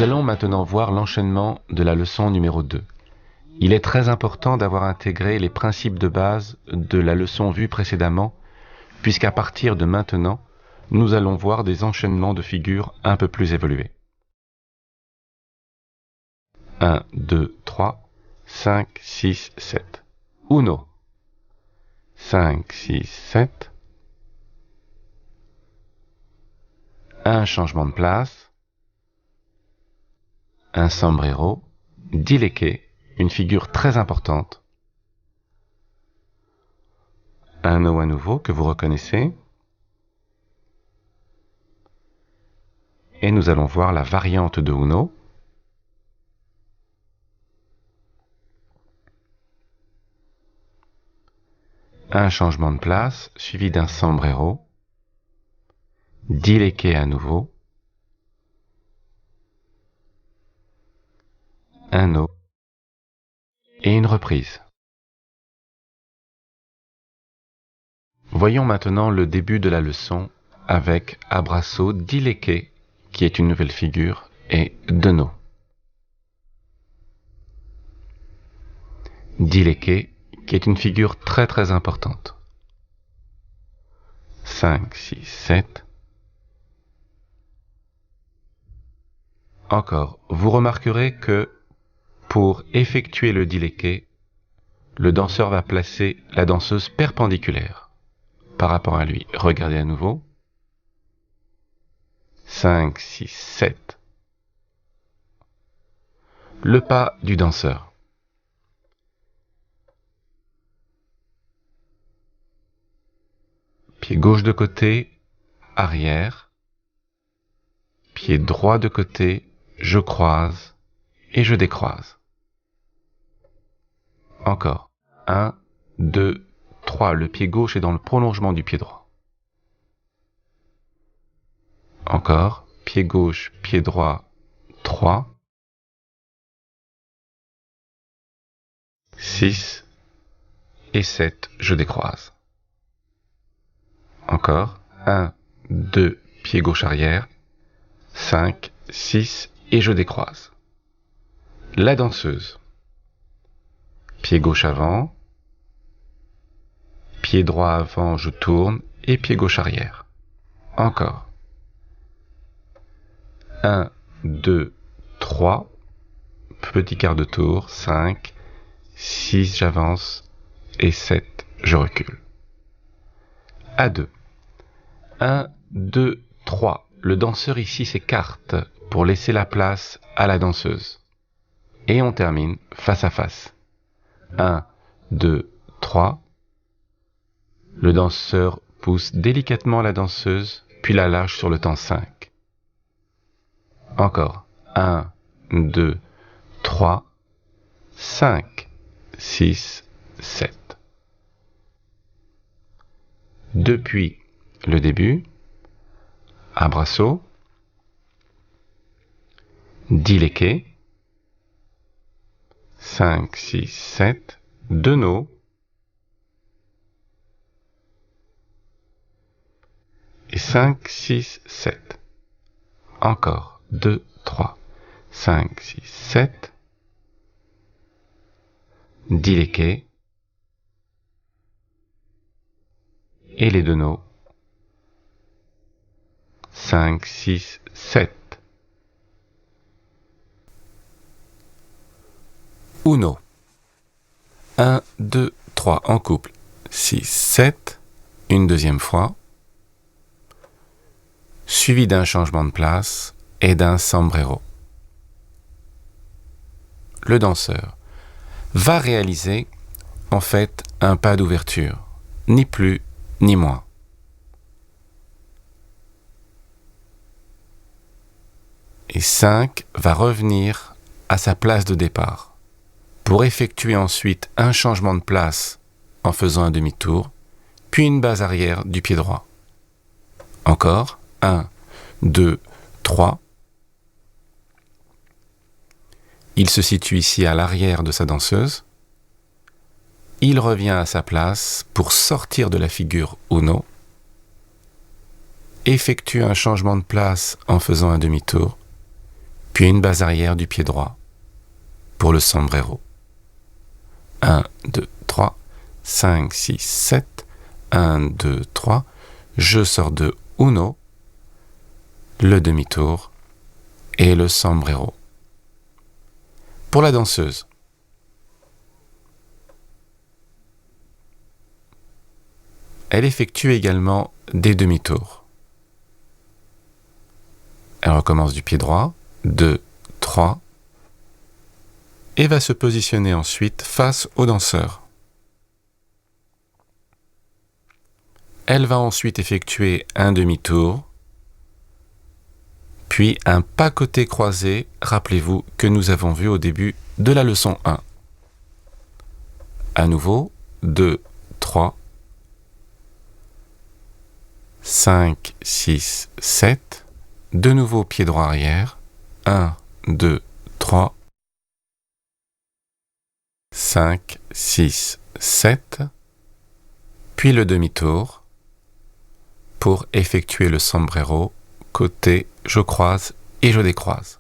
Nous allons maintenant voir l'enchaînement de la leçon numéro 2. Il est très important d'avoir intégré les principes de base de la leçon vue précédemment, puisqu'à partir de maintenant, nous allons voir des enchaînements de figures un peu plus évolués. 1, 2, 3, 5, 6, 7. Uno. 5, 6, 7. Un changement de place. Un sombrero. Dileque, une figure très importante. Un no à nouveau que vous reconnaissez. Et nous allons voir la variante de Uno. Un changement de place suivi d'un sombrero. Dileque à nouveau. Un no. Et une reprise. Voyons maintenant le début de la leçon avec Abraço Dileque, qui est une nouvelle figure, et de no. Dileque, qui est une figure très importante. 5, 6, 7. Encore, vous remarquerez que pour effectuer le dileque, le danseur va placer la danseuse perpendiculaire par rapport à lui. Regardez à nouveau. 5, 6, 7. Le pas du danseur. Pied gauche de côté, arrière. Pied droit de côté, je croise et je décroise. Encore. 1, 2, 3. Le pied gauche est dans le prolongement du pied droit. Encore. Pied gauche, pied droit, 3. 6 et 7. Je décroise. Encore. 1, 2, pied gauche arrière. 5, 6 et je décroise. La danseuse. Pied gauche avant. Pied droit avant, je tourne et pied gauche arrière. Encore. 1, 2, 3. Petit quart de tour. 5, 6, j'avance. Et 7, je recule. À 2. 1, 2, 3. Le danseur ici s'écarte pour laisser la place à la danseuse. Et on termine face à face. 1, 2, 3. Le danseur pousse délicatement la danseuse, puis la lâche sur le temps 5. Encore. 1, 2, 3, 5, 6, 7. Depuis le début, Abraço, Dileque, 5, 6, 7, de no, et 5, 6, 7. Encore 2, 3, 5, 6, 7. Dileque. Et les deux no. 5, 6, 7. Uno. 1, 2, 3 en couple. 6, 7. Une deuxième fois. Suivi d'un changement de place et d'un sombrero. Le danseur va réaliser en fait un pas d'ouverture, ni plus ni moins. Et 5 va revenir à sa place de départ pour effectuer ensuite un changement de place en faisant un demi-tour, puis une base arrière du pied droit. Encore 1, 2, 3. Il se situe ici à l'arrière de sa danseuse. Il revient à sa place pour sortir de la figure Uno, effectue un changement de place en faisant un demi-tour, puis une base arrière du pied droit pour le sombrero. 1, 2, 3, 5, 6, 7, 1, 2, 3, je sors de uno, le demi-tour et le sombrero. Pour la danseuse, elle effectue également des demi-tours. Elle recommence du pied droit, 2, 3, et va se positionner ensuite face au danseur. Elle va ensuite effectuer un demi-tour, puis un pas côté croisé, rappelez-vous que nous avons vu au début de la leçon 1. À nouveau, 2, 3, 5, 6, 7, de nouveau pied droit arrière, 1, 2, 3, 5, 6, 7, puis le demi-tour pour effectuer le sombrero, côté, je croise et je décroise.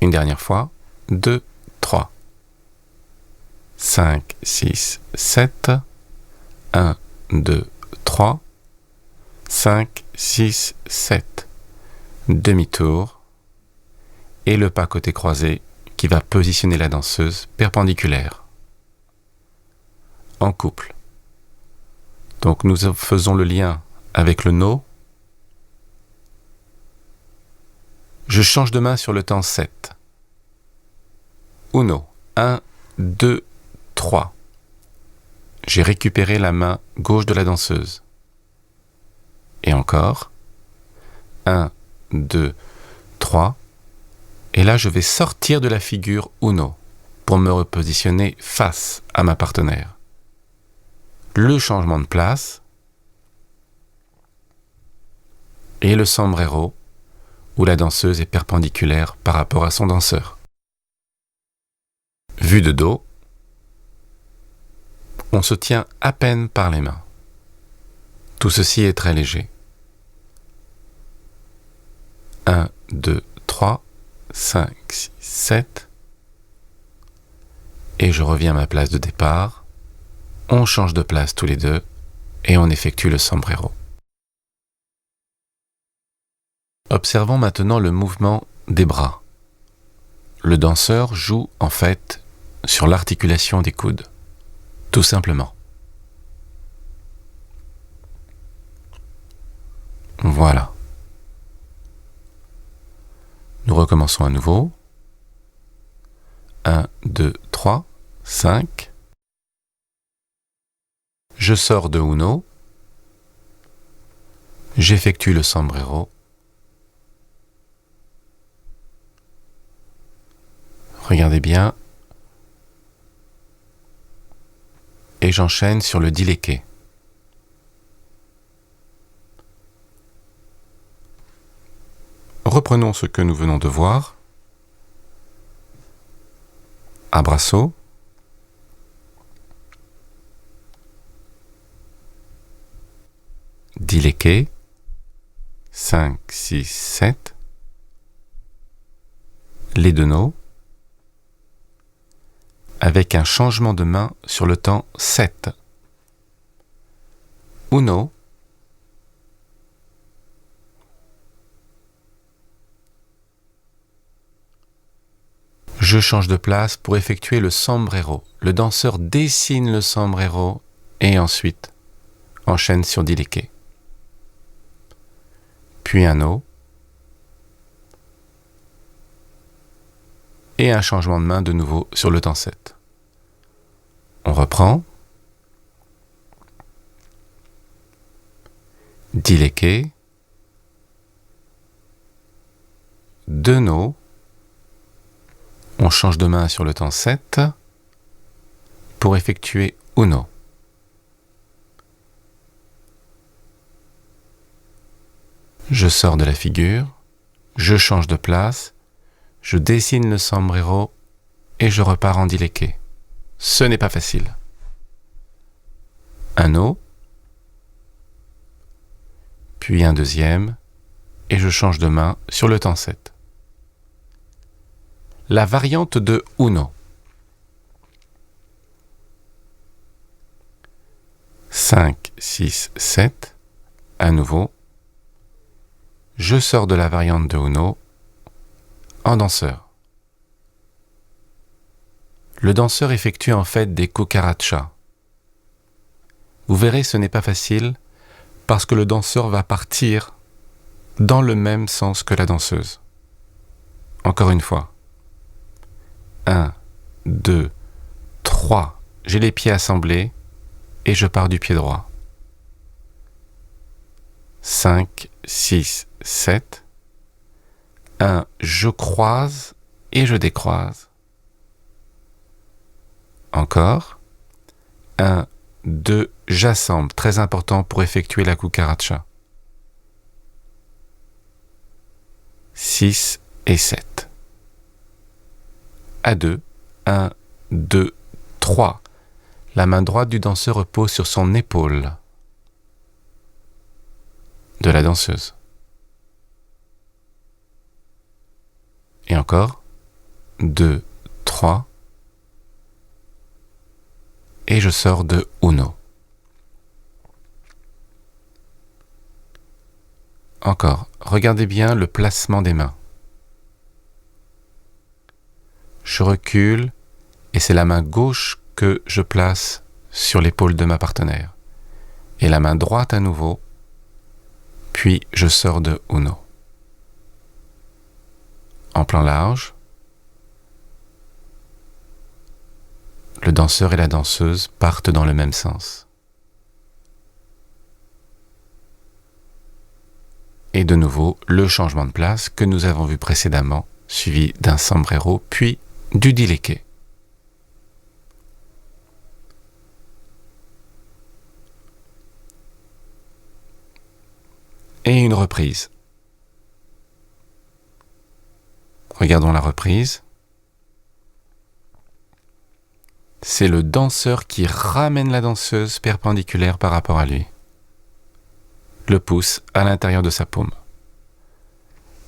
Une dernière fois, 2, 3, 5, 6, 7, 1, 2, 3, 5, 6, 7, demi-tour, et le pas côté croisé qui va positionner la danseuse perpendiculaire, en couple. Donc nous faisons le lien avec le no. Je change de main sur le temps 7. Uno, 1, 2, 3. J'ai récupéré la main gauche de la danseuse. Et encore. 1, 2, 3. Et là, je vais sortir de la figure Uno pour me repositionner face à ma partenaire. Le changement de place et le sombrero où la danseuse est perpendiculaire par rapport à son danseur. Vue de dos, on se tient à peine par les mains. Tout ceci est très léger. 1, 2, 3, 5, 6, 7. Et je reviens à ma place de départ. On change de place tous les deux et on effectue le sombrero. Observons maintenant le mouvement des bras. Le danseur joue en fait sur l'articulation des coudes, tout simplement. Voilà. Nous recommençons à nouveau. 1, 2, 3, 5. Je sors de Uno. J'effectue le sombrero. Regardez bien. Et j'enchaîne sur le dileké. Reprenons ce que nous venons de voir. Abraço. Dileké. 5, 6, 7. Les deux no. Avec un changement de main sur le temps 7. Uno. Je change de place pour effectuer le sombrero. Le danseur dessine le sombrero et ensuite enchaîne sur dileké. Puis un no. Et un changement de main de nouveau sur le temps 7. On reprend. Dileké. Deux no. On change de main sur le temps 7 pour effectuer Uno. Je sors de la figure, je change de place, je dessine le sombrero et je repars en dileké. Ce n'est pas facile. Un no, puis un deuxième, et je change de main sur le temps 7. La variante de Uno. 5, 6, 7. À nouveau. Je sors de la variante de Uno en danseur. Le danseur effectue en fait des cucarachas. Vous verrez, ce n'est pas facile parce que le danseur va partir dans le même sens que la danseuse. Encore une fois. 1, 2, 3. J'ai les pieds assemblés et je pars du pied droit. 5, 6, 7. 1, je croise et je décroise. Encore. 1, 2, j'assemble, très important pour effectuer la cucaracha. 6 et 7. À 2, 1, 2, 3. La main droite du danseur repose sur son épaule de la danseuse. Et encore. 2, 3. Et je sors de Uno. Encore. Regardez bien le placement des mains. Je recule et c'est la main gauche que je place sur l'épaule de ma partenaire. Et la main droite à nouveau. Puis je sors de Uno. En plan large. Le danseur et la danseuse partent dans le même sens. Et de nouveau, le changement de place que nous avons vu précédemment, suivi d'un sombrero, puis du dileké. Et une reprise. Regardons la reprise. C'est le danseur qui ramène la danseuse perpendiculaire par rapport à lui. Le pouce à l'intérieur de sa paume.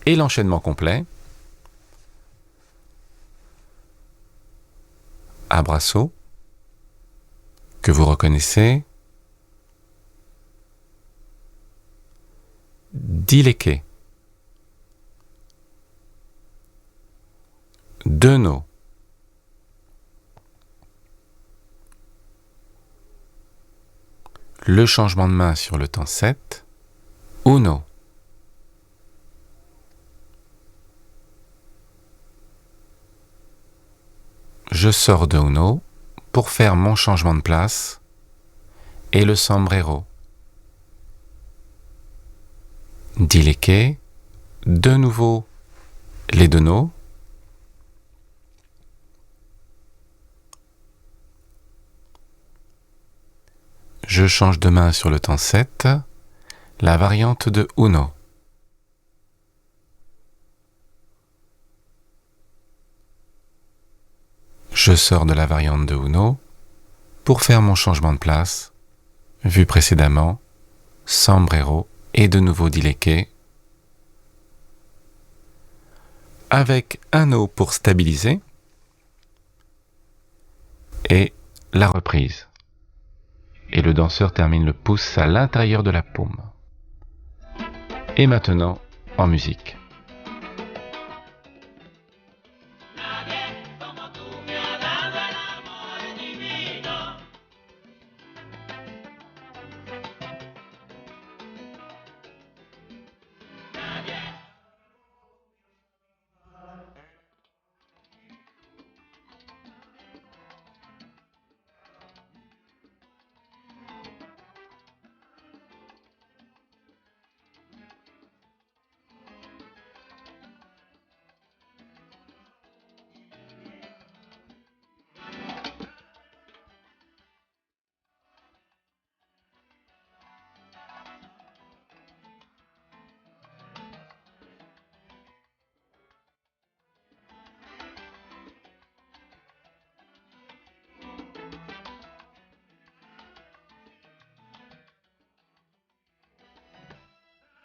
Et l'enchaînement complet. Abraço, que vous reconnaissez. Dileké. Deno. Le changement de main sur le temps 7. Uno. Je sors de Uno pour faire mon changement de place et le sombrero. Dileké. De nouveau les dono. Je change de main sur le temps 7, la variante de Uno. Je sors de la variante de Uno pour faire mon changement de place, vu précédemment, sombrero et de nouveau dileké, avec un O pour stabiliser et la reprise. Et le danseur termine le pouce à l'intérieur de la paume. Et maintenant, en musique.